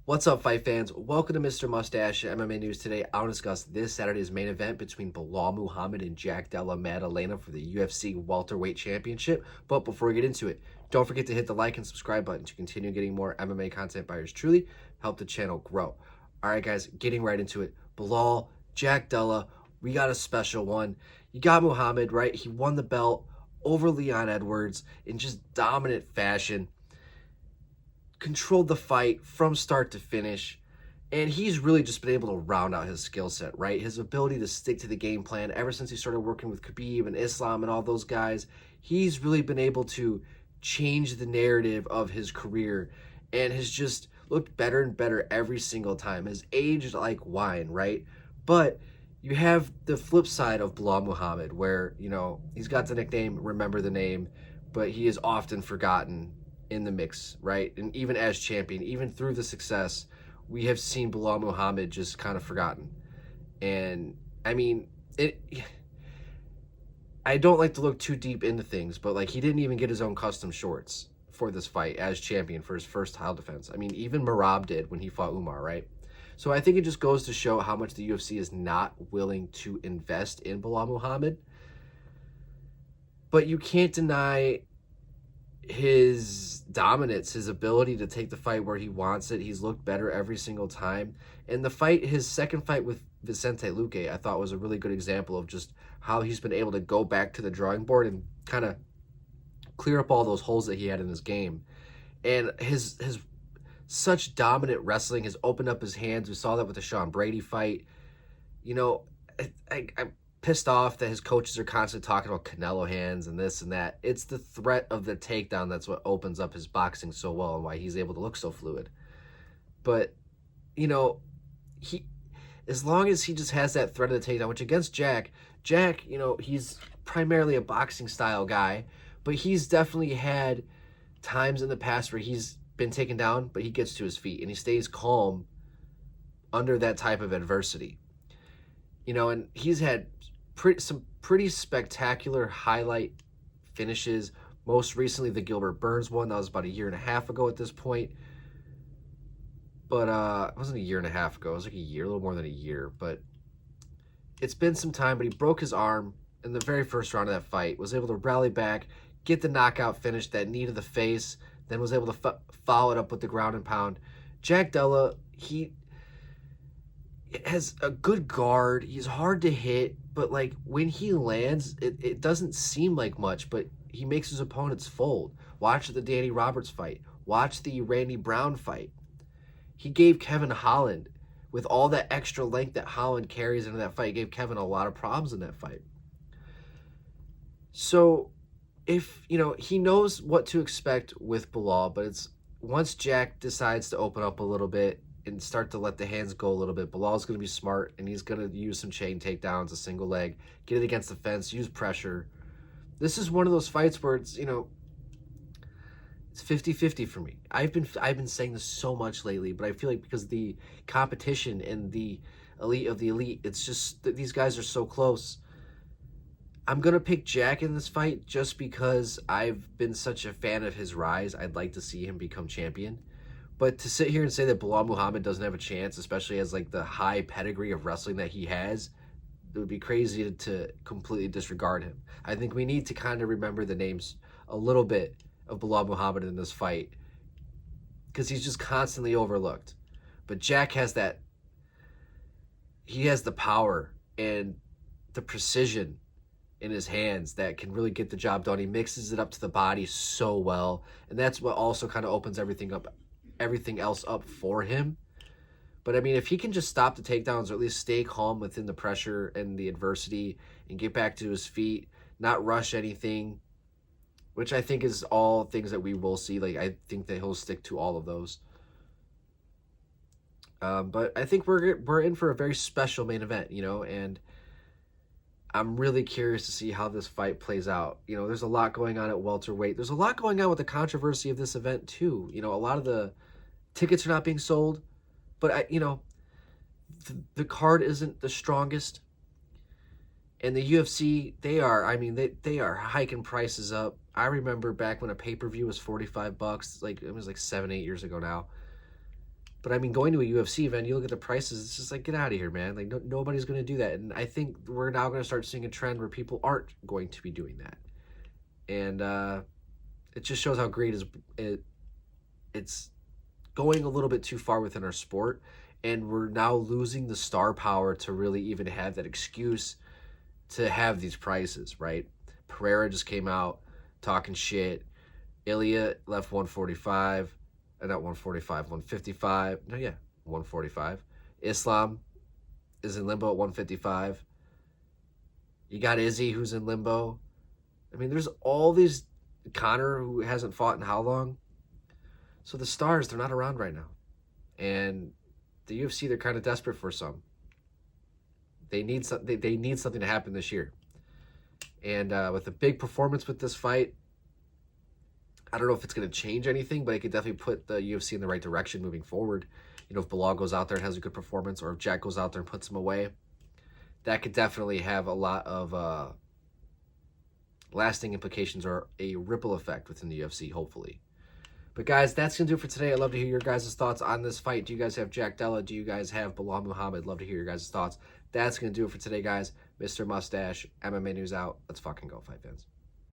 What's up, fight fans? Welcome to Mr. Mustache MMA News. Today, I want to discuss this Saturday's main event between Belal Muhammad and Della Maddalena for the UFC Welterweight Championship. But before we get into it, don't forget to hit the like and subscribe button to continue getting more MMA content by yours truly. Help the channel grow. All right, guys, getting right into it. Belal, Della, we got a special one. You got Muhammad, right? He won the belt over Leon Edwards in just dominant fashion. Controlled the fight from start to finish, and he's really just been able to round out his skill set, right? His ability to stick to the game plan ever since he started working with Khabib and Islam and all those guys. He's really been able to change the narrative of his career and has just looked better and better every single time. Has aged like wine, right? But you have the flip side of Belal Muhammad where, he's got the nickname Remember the Name, but he is often forgotten in the mix, right? And even as champion, even through the success, we have seen Belal Muhammad just kind of forgotten. And I mean, I don't like to look too deep into things, but like he didn't even get his own custom shorts for this fight as champion for his first title defense. I mean, even Marab did when he fought Umar, right? So I think it just goes to show how much the UFC is not willing to invest in Belal Muhammad. But you can't deny his dominance, his ability to take the fight where he wants it. He's looked better every single time. And the fight, his second fight with Vicente Luque, I thought was a really good example of just how he's been able to go back to the drawing board and kind of clear up all those holes that he had in his game. And his such dominant wrestling has opened up his hands. We saw that with the Sean Brady fight. I'm pissed off that his coaches are constantly talking about Canelo hands and this and that. It's the threat of the takedown that's what opens up his boxing so well and why he's able to look so fluid. But, he, as long as he just has that threat of the takedown, which against Jack, he's primarily a boxing style guy, but he's definitely had times in the past where he's been taken down, but he gets to his feet and he stays calm under that type of adversity. And he's had some pretty spectacular highlight finishes. Most recently, the Gilbert Burns one. That was about a year and a half ago at this point. But it wasn't a year and a half ago. It was like a little more than a year. But it's been some time. But he broke his arm in the very first round of that fight. Was able to rally back, get the knockout finish, that knee to the face. Then was able to follow it up with the ground and pound. Jack Della, he has a good guard. He's hard to hit, but like when he lands, it doesn't seem like much, but he makes his opponents fold. Watch the Danny Roberts fight. Watch the Randy Brown fight. He gave Kevin Holland, with all that extra length that Holland carries into that fight, gave Kevin a lot of problems in that fight. So if, he knows what to expect with Belal, but it's once Jack decides to open up a little bit and start to let the hands go a little bit, Belal's going to be smart, and he's going to use some chain takedowns, a single leg, get it against the fence, use pressure. This is one of those fights where it's, it's 50-50 for me. I've been saying this so much lately, but I feel like because the competition and the elite of the elite, it's just that these guys are so close. I'm going to pick Jack in this fight just because I've been such a fan of his rise. I'd like to see him become champion. But to sit here and say that Belal Muhammad doesn't have a chance, especially as like the high pedigree of wrestling that he has, it would be crazy to completely disregard him. I think we need to kind of remember the names a little bit of Belal Muhammad in this fight because he's just constantly overlooked. But Jack has that, he has the power and the precision in his hands that can really get the job done. He mixes it up to the body so well, and that's what also kind of opens everything else up for him. But I mean, if he can just stop the takedowns or at least stay calm within the pressure and the adversity and get back to his feet, not rush anything, which I think is all things that we will see. Like, I think that he'll stick to all of those. But I think we're in for a very special main event, and I'm really curious to see how this fight plays out. There's a lot going on at welterweight. There's a lot going on with the controversy of this event too. A lot of the tickets are not being sold, but the card isn't the strongest. And the UFC, they are hiking prices up. I remember back when a pay-per-view was $45, like it was like 7-8 years ago now. But I mean, going to a UFC event, you look at the prices, it's just like, get out of here, man. Like, nobody's going to do that. And I think we're now going to start seeing a trend where people aren't going to be doing that. And it just shows how great it's going a little bit too far within our sport. And we're now losing the star power to really even have that excuse to have these prices, right? Pereira just came out talking shit. Ilya left 145. Not 145, 155. No, yeah, 145. Islam is in limbo at 155. You got Izzy, who's in limbo. I mean, there's all these. Connor, who hasn't fought in how long? So the stars, they're not around right now. And the UFC, they're kind of desperate for some. They need something to happen this year. And with a big performance with this fight, I don't know if it's going to change anything, but it could definitely put the UFC in the right direction moving forward. You know, if Belal goes out there and has a good performance, or if Jack goes out there and puts him away, that could definitely have a lot of lasting implications or a ripple effect within the UFC, hopefully. But guys, that's going to do it for today. I'd love to hear your guys' thoughts on this fight. Do you guys have Jack Della? Do you guys have Belal Muhammad? I'd love to hear your guys' thoughts. That's going to do it for today, guys. Mr. Mustache, MMA News out. Let's fucking go, fight fans.